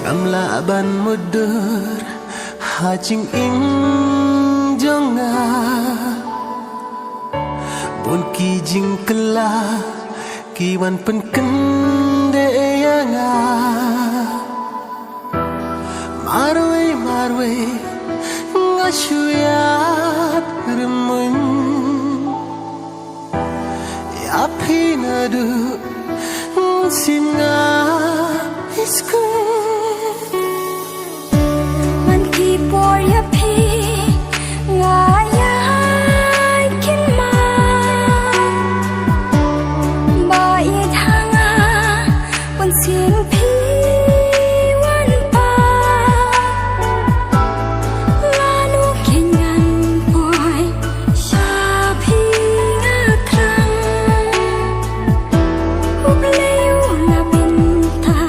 Gamla ban mudur hajing ing jonga Bun ki jing kela kiwan pen kende yanga Marwe ngasuyat remun Ya pinadu singa isku Man ki por ya pi ngaya kin ma ba ye thanga pun sin pi wan pa lanu kenyan poi sha pi nga krang ubleu la pinta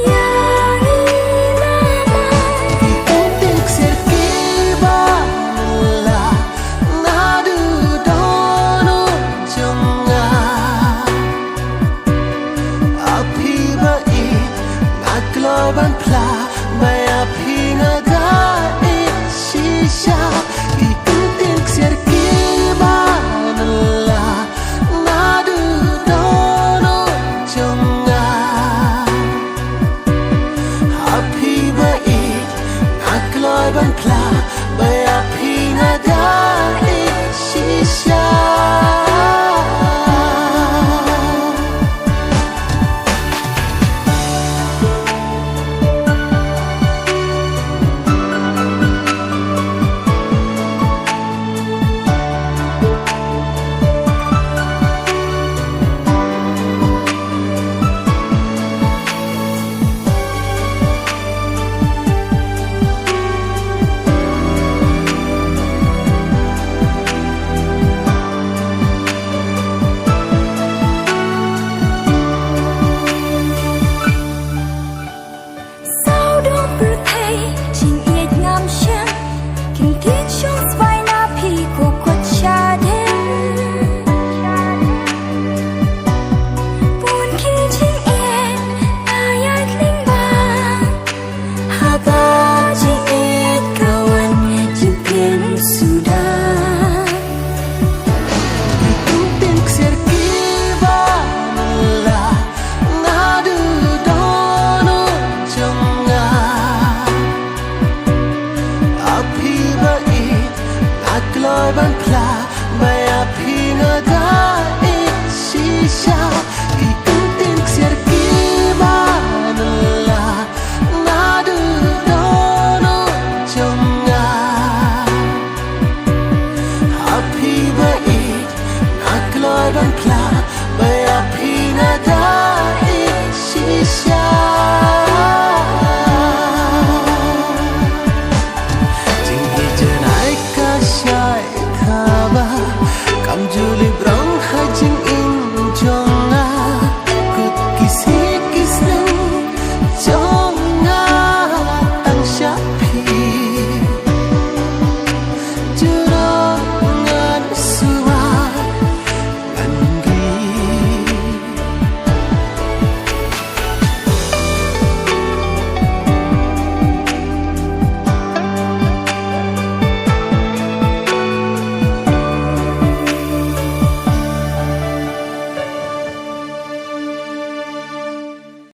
ya Itik serkiba la nadu dono jonga Api bait ngakloban pla